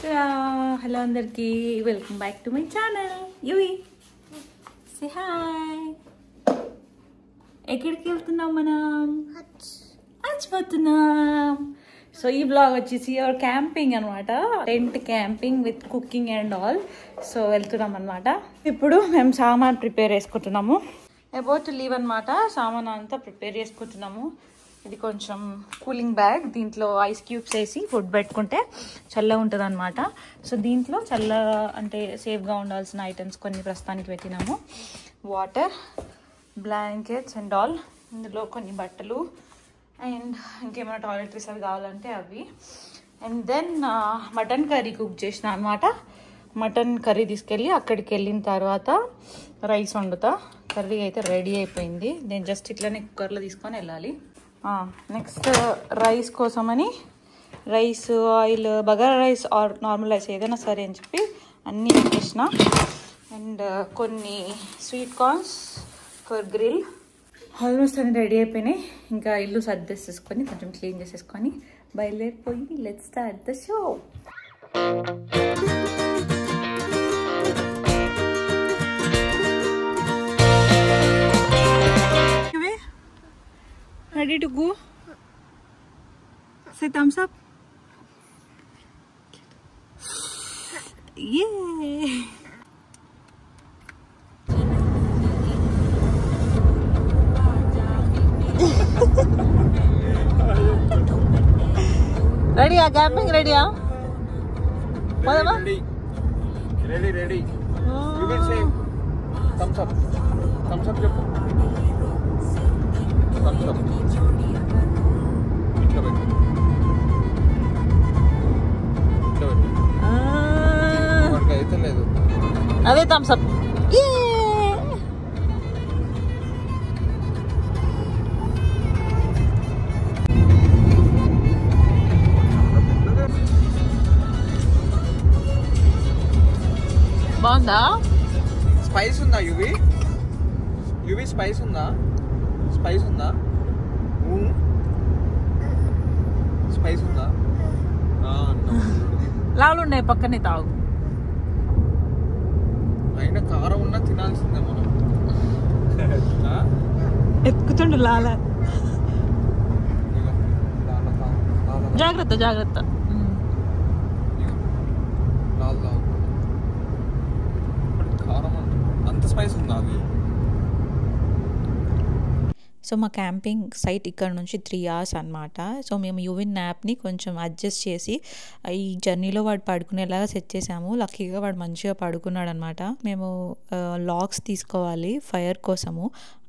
Hello అందరికి welcome back to my channel UV say hi. ఎక్కడికి వెళ్తున్నాం మనం? హజ్ పోతున్నాం. సో ఈ బ్లాగ్ వచ్చేసి అవర్ క్యాంపింగ్ అనమాట, tent camping with cooking and all. So వెళ్తున్నాం అనమాట. ఇప్పుడు మేము సామాన్ ప్రిపేర్ చేసుకుంటున్నాము. అబౌట్ టు లీవ్ అనమాట. సామాన్ అంతా ప్రిపేర్ చేసుకుంటున్నాము. ఇది కొంచెం కూలింగ్ బ్యాగ్, దీంట్లో ఐస్ క్యూబ్స్ వేసి ఫుడ్ పెట్టుకుంటే చల్లగా ఉంటుంది అనమాట. సో దీంట్లో చల్ల అంటే సేఫ్గా ఉండాల్సిన ఐటమ్స్ కొన్ని ప్రస్తుతానికి పెట్టినాము. Water, blankets and all. ఇందులో కొన్ని బట్టలు అండ్ ఇంకేమైనా టాయిలెటరీస్ అవి కావాలంటే అవి. And then mutton curry cook చేసిన అనమాట. మటన్ కర్రీ తీసుకెళ్ళి అక్కడికి వెళ్ళిన తర్వాత రైస్ వండుతా. కర్రీ అయితే రెడీ అయిపోయింది. నేను జస్ట్ ఇట్లనే కుక్కర్లో తీసుకొని వెళ్ళాలి. నెక్స్ట్ రైస్ కోసమని rice, oil, bagara rice or normal rice ఏదైనా సరే అని చెప్పి అన్నీ పెట్టేసిన. అండ్ కొన్ని sweet corns for grill. Almost అన్నీ రెడీ అయిపోయినాయి. ఇంకా ఇల్లు సర్దేసేసుకొని కొంచెం క్లీన్ చేసేసుకొని బయలుదేరిపోయి let's start the show. Ready to go? Say thumbs up. Yay! Ready? Camping ready? Ready. Ready. You will say thumbs up. Thumbs up. Thumbs up. అదే Thums up. బాగుందా? స్పైస్ ఉందా యువి? యువి స్పైస్ ఉందా? Spice ఉందా? Spice ఉందా? లాలు ఉన్నాయి పక్కనే, తాగు. అయినా కారం ఉన్నా తినాల్సిందే మనం. ఎత్తుకుతుండు లాల. జాగ్రత్త జాగ్రత్త. కారం అంత స్పైస్ ఉందా అది? సో మా క్యాంపింగ్ సైట్ ఇక్కడ నుంచి 3 hours అనమాట. సో మేము యువిన్ న్యాప్ని కొంచెం అడ్జస్ట్ చేసి ఈ జర్నీలో వాడు పడుకునేలాగా సెట్ చేసాము. లక్కీగా వాడు మంచిగా పడుకున్నాడు అనమాట. మేము లాగ్స్ తీసుకోవాలి ఫైర్ కోసము.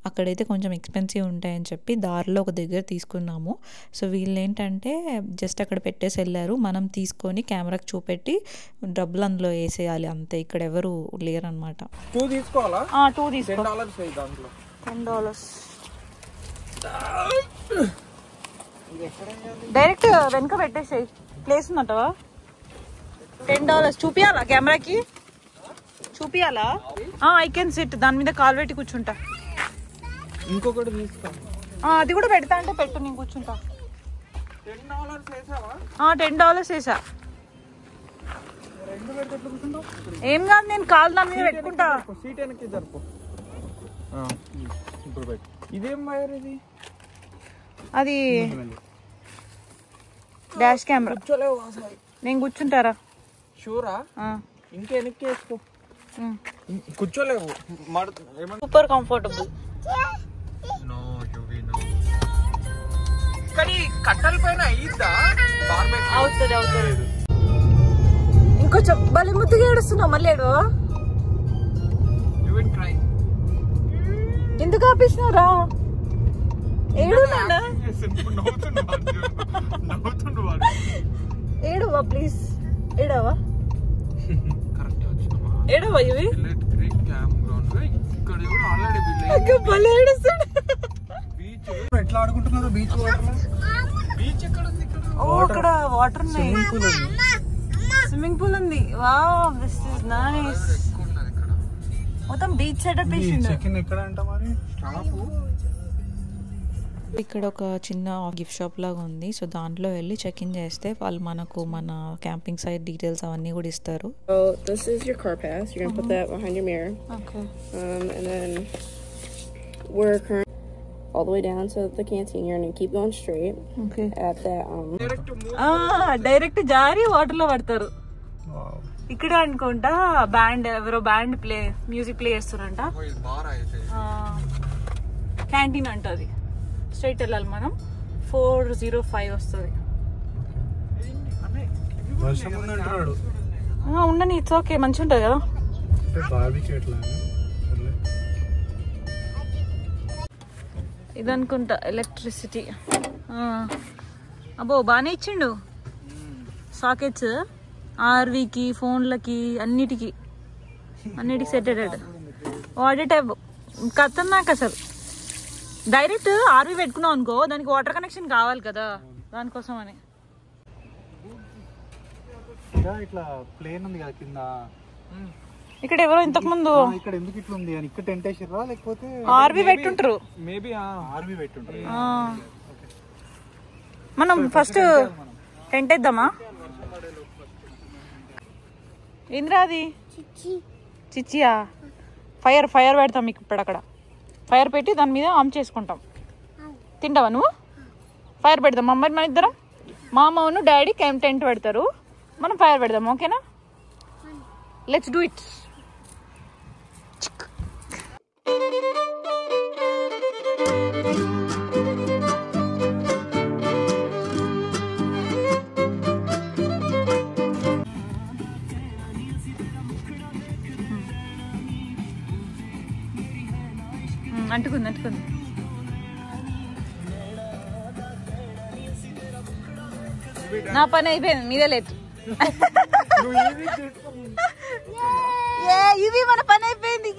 అక్కడైతే కొంచెం ఎక్స్పెన్సివ్ ఉంటాయని చెప్పి దారిలో ఒక దగ్గర తీసుకున్నాము. సో వీళ్ళు ఏంటంటే జస్ట్ అక్కడ పెట్టేసి వెళ్ళారు. మనం తీసుకొని కెమెరాకి చూపెట్టి డబ్బులు అందులో వేసేయాలి అంతే. ఇక్కడ ఎవరు లేరు అనమాట. 2 తీసుకోవాలా? 2 తీసుకో. $10. డైరెక్ట్ వెనక పెట్టేసాయి. ప్లేస్ ఉందంటవా? $10 చూపియాలా? కెమెరాకి చూపియాలా? I can SIT. దాని మీద కాలు పెట్టి కూర్చుంటా. ఇంకొకటి తీసుకో. అది కూడా పెడతా అంటే పెట్టు, నేను కూర్చుంటా. $10 వేసా. ఏం కాదు, నేను కాలు దాని మీద పెట్టుకుంటా. సీట్ వెనక్కి జరుపు. ఇదేం వైర్ ఇది? అది డాష్ కెమెరా. నేను కూర్చుంటారా? షూరా? ఇంకా వెనక్కి వేసుకో. కూర్చోలేవు. Super comfortable. కానీ కట్టెల పైన అయ్యిద్దా? అవుతుంది. ఇంకొంచెం భలే ముద్దుగా ఏడుస్తున్నావు. మళ్ళీ ఏడు. ఎందుకు ఆపేసినారా? ఏడు ఏడవా ప్లీజ్. ఏడవా ఏడవా ఇవి. ఎట్లా ఆడుకుంటున్నారు బీచ్? బీచ్ ఎక్కడ ఉంది? ఇక్కడ వాటర్ ఉన్నాయి. స్విమ్మింగ్ పూల్ ఉంది. Wow, this is nice. మొత్తం బీచ్ సెటప్ చేసిండు. ఎక్కడ అంట మరి? ఇక్కడ ఒక చిన్న గిఫ్ట్ షాప్ లాగా ఉంది. సో దాంట్లో వెళ్ళి చెక్ ఇన్ చేస్తే వాళ్ళు మనకు మన క్యాంపింగ్ సైట్ డీటెయిల్స్ అవన్నీ కూడా ఇస్తారు. So this is your car pass. You're gonna put that behind your mirror. Okay. And then we're currently all the way down to the canteen. You're gonna keep going straight. Okay. At that direct జారి water లో పడతారు. ఇక్కడ అనుకుంటా band ఎవరో band music play చేస్తారంట. Canteen అంట అది. Straight వెళ్ళాలి మనం. 405 వస్తుంది. ఉండని ఇట్స్ ఓకే, మంచిగా ఉంటుంది కదా. ఇదనుకుంటా ఎలక్ట్రిసిటీ. అబ్బో బాగానే ఇచ్చిండు సాకెట్స్. ఆర్వీకి, ఫోన్లకి, అన్నిటికి సెట్ అయ్యాడు. వాడే టైప్ ఖతర్నాక్ అసలు. డైరెక్ట్ ఆర్వీ పెట్టుకున్నాం అనుకో, దానికి వాటర్ కనెక్షన్ కావాలి కదా, దానికోసం అని. ఇట్లా ప్లేన్ ఉంది కదా కింద. ఇక్కడ ఎవరో ఇంతకు ముందు ఇక్కడ ఎందుకు ఇట్లా ఉంది అని ఇక్కడ టెంట్ వేసిర్రా లేకపోతే ఆర్వీ పెట్టుంటారు. మేబీ ఆర్వీ పెట్టుంటారు. మనం ఫస్ట్ టెంట్ వేద్దామా? ఏంద్రాది చిచ్చియా? ఫైర్ పెడతాం మీకు ఇప్పుడు. అక్కడ ఫైర్ పెట్టి దాని మీద ఆమ్ చేసుకుంటాం. తింటావా నువ్వు? ఫైర్ పెడదాం అమ్మాయి మన ఇద్దరం. మా అమ్మను డాడీ టెంట్ పెడతారు, మనం ఫైర్ పెడదాం. ఓకేనా? Let's do it. అంటుకుంది. నా పని అయిపోయింది, మీదే లేదు. ఇవి మన పని అయిపోయింది.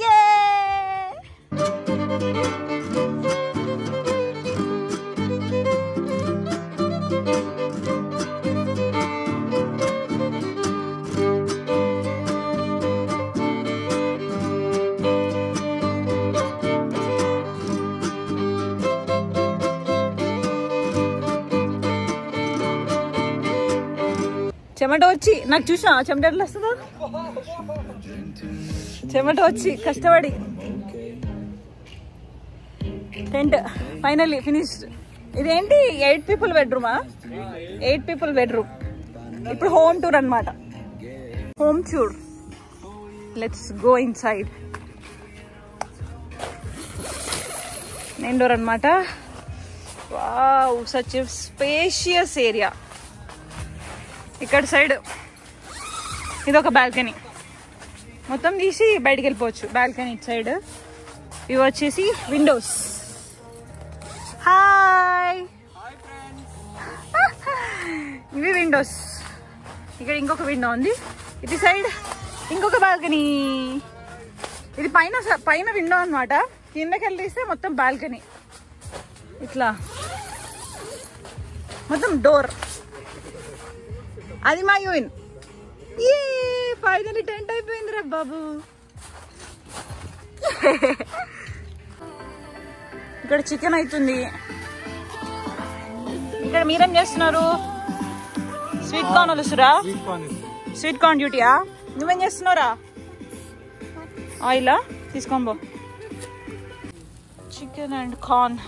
చెమట వచ్చి నాకు చూసా చెమట ఎట్లా వస్తుందో. చెమట వచ్చి కష్టపడి టెంట్ ఫైనల్లీ ఫినిష్డ్. ఇదేంటి 8 people బెడ్రూమా? 8 people బెడ్రూమ్. ఇప్పుడు హోమ్ టూర్ అన్నమాట. Home tour. Let's go inside. Main door అన్నమాట. Wow, such a spacious area. ఇక్కడ సైడ్ ఇది ఒక బాల్కనీ. మొత్తం తీసి బయటికి వెళ్ళిపోవచ్చు. బాల్కనీ ఇటు సైడ్. ఇవి వచ్చేసి విండోస్. హాయ్, ఇవి విండోస్. ఇక్కడ ఇంకొక విండో ఉంది. ఇటు సైడ్ ఇంకొక బాల్కనీ. ఇది పైన విండో అన్నమాట. కిందకి వెళ్ళి తీస్తే మొత్తం బాల్కనీ. ఇట్లా మొత్తం డోర్. అది మా యూన్. ఫైనలీ టెంట్ అయిపోయింది రా బాబు. ఇక్కడ చికెన్ అవుతుంది. ఇక్కడ మీరేం చేస్తున్నారు? స్వీట్ కార్న్ వలుసురా? స్వీట్ కార్న్ డ్యూటీయా? నువ్వేం చేస్తున్నారా? ఆయిలా తీసుకోబో. Chicken and corn.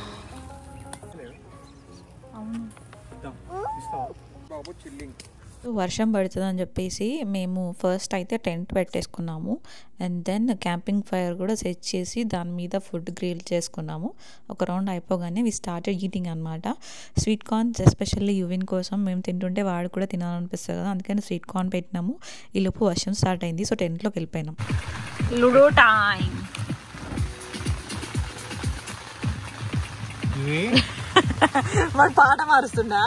వర్షం పడుతుందని చెప్పేసి మేము ఫస్ట్ అయితే టెంట్ పెట్టేసుకున్నాము. అండ్ దెన్ క్యాంపింగ్ ఫైర్ కూడా సెట్ చేసి దాని మీద ఫుడ్ గ్రిల్ చేసుకున్నాము. ఒక రౌండ్ అయిపోగానే వి స్టార్టెడ్ ఈటింగ్ అనమాట. స్వీట్ కార్న్స్ ఎస్పెషల్లీ యువిన్ కోసం మేము తింటుంటే వాడు కూడా తినాలనిపిస్తుంది కదా, అందుకని స్వీట్ కార్న్ పెట్టినాము. ఈ లోపు వర్షం స్టార్ట్ అయింది. సో టెంట్లోకి వెళ్ళిపోయినాం. Ludo time. వాడు పాట మారుస్తుందా?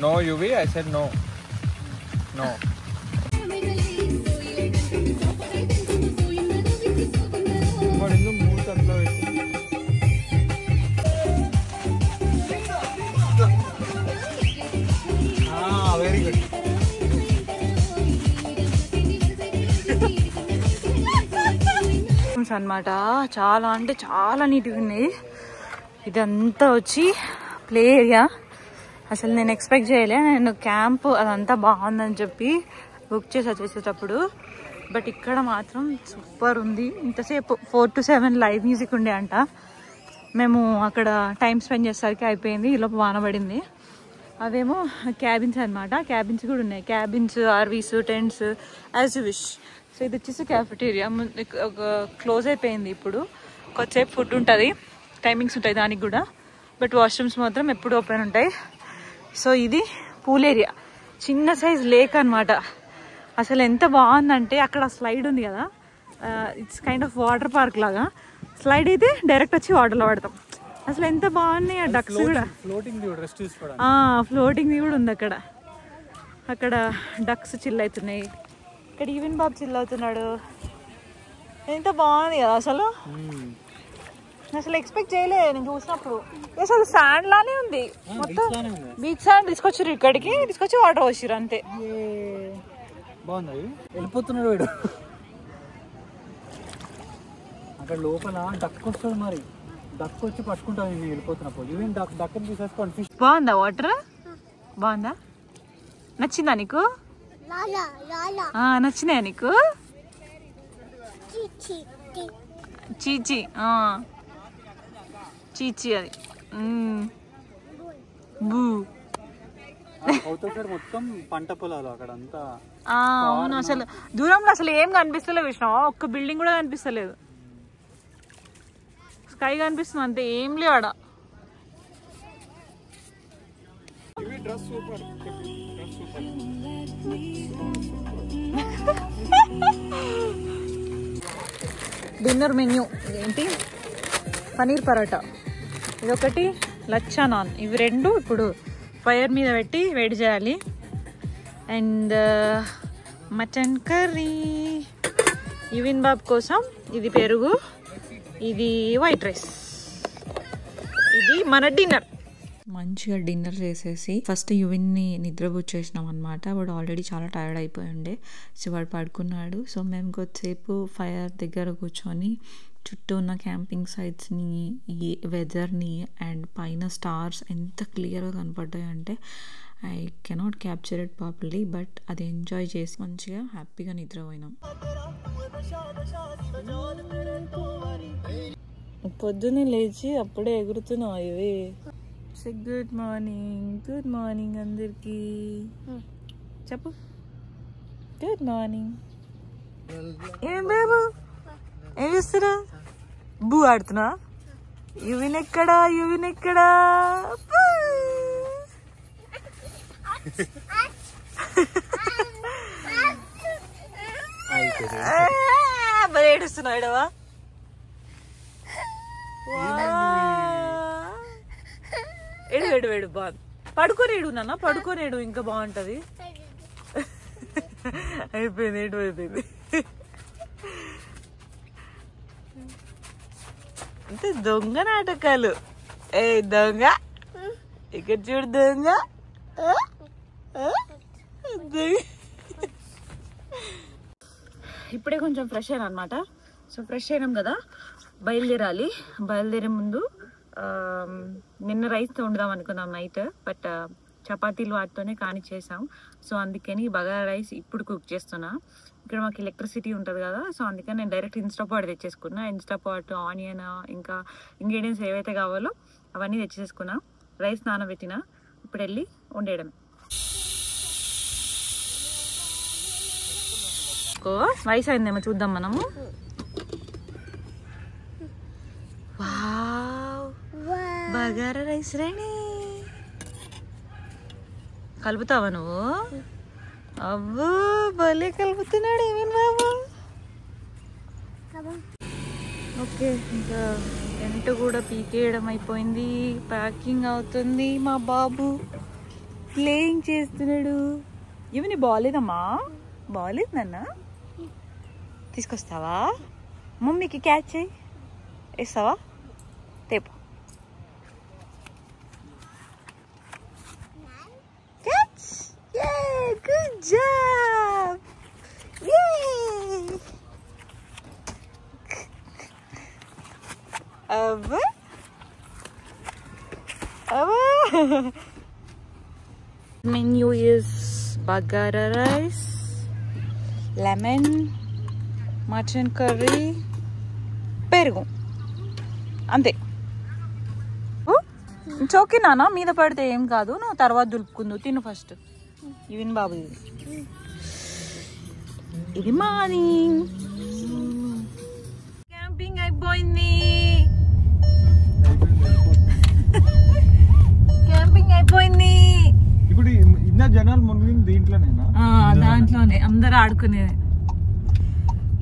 No, UV. I said no. Very good. Cabins అన్నమాట. చాలా అంటే చాలా నీట్గా ఉన్నాయి. ఇదంతా వచ్చి ప్లే ఏరియా. అసలు నేను ఎక్స్పెక్ట్ చేయలే. నేను క్యాంప్ అదంతా బాగుందని చెప్పి బుక్ చేసి వచ్చేసేటప్పుడు. బట్ ఇక్కడ మాత్రం సూపర్ ఉంది. ఇంతసేపు 4 to 7 లైవ్ మ్యూజిక్ ఉండే అంట. మేము అక్కడ టైం స్పెండ్ చేసేసరికి అయిపోయింది. ఈలోపు వాన పడింది. అవేమో క్యాబిన్స్ అనమాట. క్యాబిన్స్ కూడా ఉన్నాయి. Cabins, RVs, tents as you wish. So ఇది వచ్చేసి క్యాఫెటేరియా. ఒక క్లోజ్ అయిపోయింది. ఇప్పుడు కొద్దిసేపు ఫుడ్ ఉంటుంది, టైమింగ్స్ ఉంటాయి దానికి కూడా. బట్ వాష్రూమ్స్ మాత్రం ఎప్పుడు ఓపెన్ ఉంటాయి. సో ఇది పూల్ ఏరియా. చిన్న సైజ్ లేక్ అనమాట. అసలు ఎంత బాగుందంటే అక్కడ స్లైడ్ ఉంది కదా, it's kind of water park లాగా. స్లైడ్ అయితే డైరెక్ట్ వచ్చి వాటర్లో పడతాం. అసలు ఎంత బాగున్నాయి. ఆ డక్స్ కూడా ఫ్లోటింగ్ కూడా ఉంది అక్కడ. అక్కడ డక్స్ చిల్ అవుతున్నాయి. ఇక్కడ ఈవెన్ బాబు చిల్ అవుతున్నాడు. ఎంత బాగుంది కదా అసలు. అసలు ఎక్స్పెక్ట్ చేయలే నేను చూసినప్పుడు. అసలు శాండ్ లానే ఉంది మొత్తం. బీచ్ శాండ్ తీసుకొచ్చారు ఇక్కడికి, తీసుకొచ్చి వాటర్ పోసిరు అంతే. బాగుంది. వెళ్ళిపోతున్నాడు వీడు. అక్కడ లోపల డక్ వస్తుంది. మరి డక్ వచ్చి పట్టుకుంటాను నేను వెళ్ళిపోతున్నప్పుడు. ఈవెన్ డక్ తీసేసుకోండి. ఫిష్ బాగుందా వాటర్? బాగుందా? నచ్చిందా నీకు? నచ్చినాయా నీకు? చీచి చీచి అది బూ. మొత్తం పంట పొలాలు అక్కడ అంతా. అవును. అసలు దూరంలో అసలు ఏం కనిపిస్తలేదు విష్ణు. ఒక్క బిల్డింగ్ కూడా కనిపిస్తలేదు. స్కై కనిపిస్తుంది అంతే, ఏం లేవు ఆడ. డిన్నర్ మెన్యూ ఏంటి? పనీర్ పరోటా, ఇదొకటి లచ్చా నాన్. ఇవి రెండు ఇప్పుడు ఫైర్ మీద పెట్టి వేడి చేయాలి. And mutton curry. యువిన్ బాబు కోసం ఇది పెరుగు, ఇది వైట్ రైస్. ఇది మన డిన్నర్. మంచిగా డిన్నర్ చేసేసి ఫస్ట్ యువిన్ని నిద్రపుచ్చేసినాం అనమాట. వాడు ఆల్రెడీ చాలా టైర్డ్ అయిపోయి ఉండే. సో వాడు పడుకున్నాడు. సో మేము కొద్దిసేపు ఫైర్ దగ్గర కూర్చొని చుట్టూ ఉన్న క్యాంపింగ్ సైట్స్ని, ఈ వెదర్ని అండ్ పైన స్టార్స్ ఎంత క్లియర్గా కనపడ్డాయి అంటే I cannot capture it properly. But అది ఎంజాయ్ చేసి మంచిగా హ్యాపీగా నిద్రపోయినాం. పొద్దున్నే లేచి అప్పుడే ఎగురుతున్నావు ఇవి. Good morning. గుడ్ మార్నింగ్ అందరికి చెప్పు. Good morning. ఏం బాబు ఏం చేస్తున్నా? బూ ఆడుతున్నా. యువిన్ ఎక్కడా? యువిన్ ఎక్కడా? ఏడుస్తున్నా ఎడవా? ఏడు ఏడు ఏడు బాగుంది. పడుకోనేడు నాన్న, పడుకోనేడు ఇంకా బాగుంటది. అయిపోయింది, ఏడు అయిపోయింది. అంటే దొంగ నాటకాలు. ఏ దొంగ, ఇక్కడ చూడు దొంగ. ఇప్పుడే కొంచెం ఫ్రెష్ అయినా అనమాట. సో ఫ్రెష్ అయినాం కదా, బయలుదేరాలి. బయలుదేరే ముందు నిన్న రైస్తో వండుదాం అనుకున్నాం నైట్. బట్ చపాతీలు వాటితోనే కానిచ్చేసాం. సో అందుకని బగారా రైస్ ఇప్పుడు కుక్ చేస్తున్నా. ఇక్కడ మాకు ఎలక్ట్రిసిటీ ఉంటుంది కదా, సో అందుకని నేను డైరెక్ట్ ఇన్స్టాపాట్ తెచ్చేసుకున్నా. ఇన్స్టాపాట్, ఆనియన్, ఇంకా ఇంగ్రీడియంట్స్ ఏవైతే కావాలో అవన్నీ తెచ్చేసుకున్నా. రైస్ నానబెట్టిన. ఇప్పుడు వెళ్ళి వండేయడం. రైస్ అయిందేమో చూద్దాం మనము. Bagara rice ready. కలుపుతావా నువ్వు? అవ్వో భలే కలుపుతున్నాడు ఏమేం బాబు. ఓకే, ఇంకా టెంట్ కూడా పీకేయడం అయిపోయింది. ప్యాకింగ్ అవుతుంది. మా బాబు ప్లేయింగ్ చేస్తున్నాడు. ఇవన్నీ బాగాలేదమ్మా, బాగాలేదు నాన్న. తీసుకొస్తావా? మమ్మీకి క్యాచ్ చేయి. వేస్తావా? తేపు. Good job! Yay! is bagara rice, lemon, mutton curry, పెరుగు అంతే. చోకి నాన్న మీద పడితే ఏం కాదు, నువ్వు తర్వాత దులుపుకుందు. తిను ఫస్ట్. ఈవెన్ బాబు ఇది మార్నింగ్ క్యాంపింగ్ అయిపోయింది. క్యాంపింగ్ అయిపోయింది. ఇప్పుడు ఇన్న జనాలు మునిగింది దీంట్లోనేనా? దాంట్లోనే అందరూ ఆడుకునేది.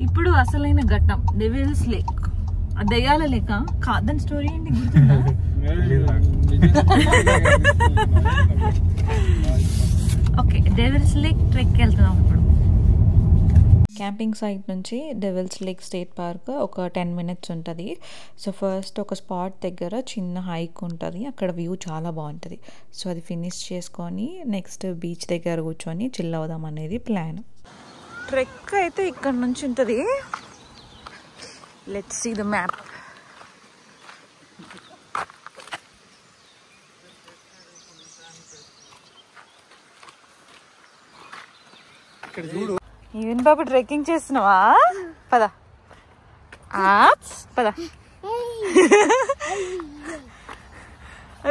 ఇప్పుడు అసలైన ఘట్టం డెవిల్స్ లేక్. దయ్యాల లేక కాదని స్టోరీ ఏంటి గుర్తుందా? ఓకే, డెవిల్స్ లేక్ ట్రెక్ వెళ్తున్నాం ఇప్పుడు. క్యాంపింగ్ సైట్ నుంచి డెవిల్స్ లేక్ స్టేట్ పార్క్ ఒక 10 minutes ఉంటుంది. సో ఫస్ట్ ఒక స్పాట్ దగ్గర చిన్న హైక్ ఉంటుంది, అక్కడ వ్యూ చాలా బాగుంటుంది. సో అది ఫినిష్ చేసుకొని నెక్స్ట్ బీచ్ దగ్గర కూర్చొని చిల్ అవుదాం అనేది ప్లాన్. ట్రెక్ అయితే ఇక్కడ నుంచి ఉంటుంది. Let's see the map. Even బాబు ట్రెక్కింగ్ చేస్తున్నావా? పద పద.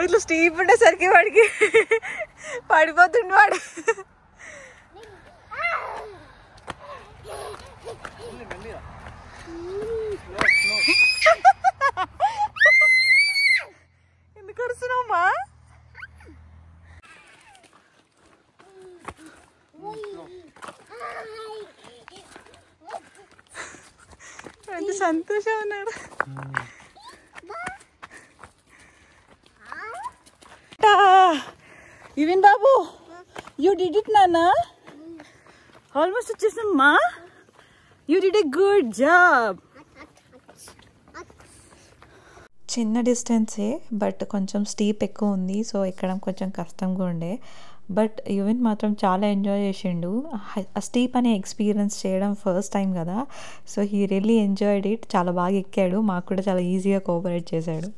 ఇట్లా స్టీప్ ఉండేసరికి వాడికి పడిపోతుండే వాడు. ఎందుకు అరుస్తున్నావమ్మా? ఎంత సంతోషం ఉన్నాడు. ఈవెన్ బాబు, యూ డిడ్ ఇట్ నాన్న. ఆల్మోస్ట్ వచ్చేసామ్మా. You did a good job. చిన్న డిస్టెన్సే బట్ కొంచెం స్టీప్ ఎక్కువ ఉంది. సో ఎక్కడం కొంచెం కష్టంగా ఉండే. బట్ ఈవెన్ మాత్రం చాలా ఎంజాయ్ చేసిండు. ఆ స్టీప్ అనే ఎక్స్పీరియన్స్ చేయడం ఫస్ట్ టైం కదా. So he really enjoyed it. చాలా బాగా ఎక్కాడు. మాకు కూడా చాలా ఈజీగా కోఆపరేట్ చేశాడు.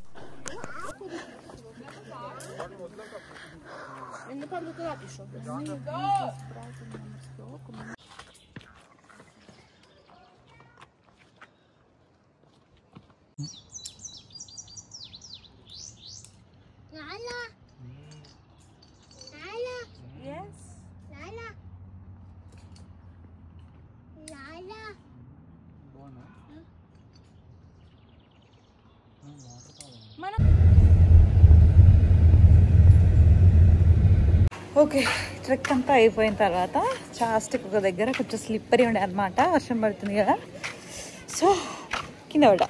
ఓకే, ట్రెక్ అంతా అయిపోయిన తర్వాత చాస్టిక్ ఒక దగ్గర కొంచెం స్లిప్పరీ ఉండే అనమాట. వర్షం పడుతుంది కదా, సో కింద పడ్డా.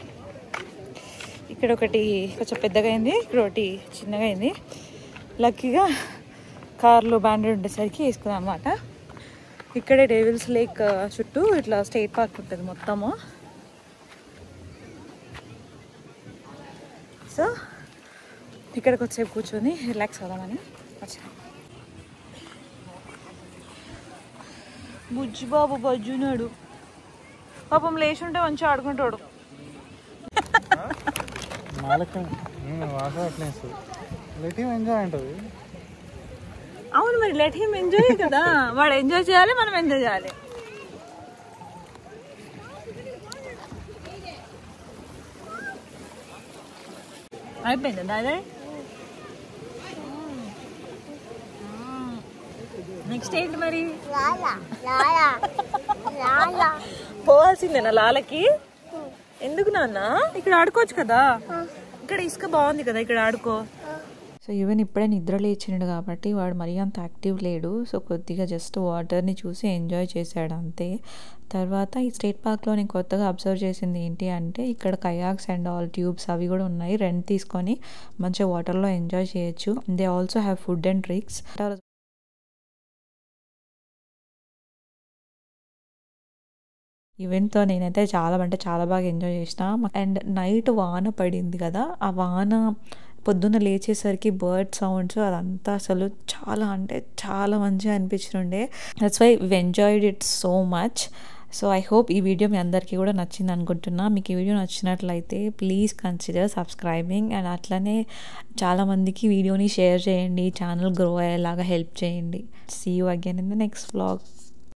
ఇక్కడ ఒకటి కొంచెం పెద్దగా అయింది, ఇక్కడ ఒకటి చిన్నగా అయింది. లక్కీగా కార్లో బ్యాండెడ్ ఉండేసరికి వేసుకున్నాం అనమాట. ఇక్కడే డెవిల్స్ లేక్ చుట్టూ ఇట్లా స్టేట్ పార్క్ ఉంటుంది మొత్తము. సో ఇక్కడికి వచ్చేపు కూర్చొని రిలాక్స్ అవుదామని వచ్చాను. బుజ్జి బాబు బజ్జున్నాడు. పాపం లేచి ఉంటే మంచిగా ఆడుకుంటాడు. అవును మరి, లెట్ హిమ్ ఎంజాయ్ కదా. వాడు ఎంజాయ్ చేయాలి, మనం ఎంజాయ్ చేయాలి. అయిపోయింది దాదా. నెక్స్ట్ ఏంటి మరి? పోవాల్సిందేనా లాలకి? ఎందుకు నాన్న? ఇక్కడ ఆడుకోవచ్చు కదా, ఇక్కడ ఇసుక బాగుంది కదా, ఇక్కడ ఆడుకో. సో ఈవెన్ ఇప్పుడే నిద్ర లేచిండు కాబట్టి వాడు మరీ అంత యాక్టివ్ లేడు. సో కొద్దిగా జస్ట్ వాటర్ని చూసి ఎంజాయ్ చేశాడు అంతే. తర్వాత ఈ స్టేట్ పార్క్లో నేను కొత్తగా అబ్జర్వ్ చేసింది ఏంటి అంటే, ఇక్కడ కయాక్స్ అండ్ ఆల్ ట్యూబ్స్ అవి కూడా ఉన్నాయి. రెంట్ తీసుకొని మంచిగా వాటర్లో ఎంజాయ్ చేయొచ్చు. They also have food and drinks. ఈవెంట్తో నేనైతే చాలా అంటే చాలా బాగా ఎంజాయ్ చేసిన. అండ్ నైట్ వాన పడింది కదా, ఆ వాన పొద్దున్న లేచేసరికి బర్డ్ సౌండ్స్ అదంతా అసలు చాలా అంటే చాలా మంచిగా అనిపించుండే. That's why we enjoyed it so much. So I hope ఈ వీడియో మీ అందరికీ కూడా నచ్చింది అనుకుంటున్నా. మీకు ఈ వీడియో నచ్చినట్లయితే ప్లీజ్ కన్సిడర్ సబ్స్క్రైబింగ్ అండ్ అట్లనే చాలామందికి వీడియోని షేర్ చేయండి, ఛానల్ గ్రో అయ్యేలాగా హెల్ప్ చేయండి. See you again in the next vlog.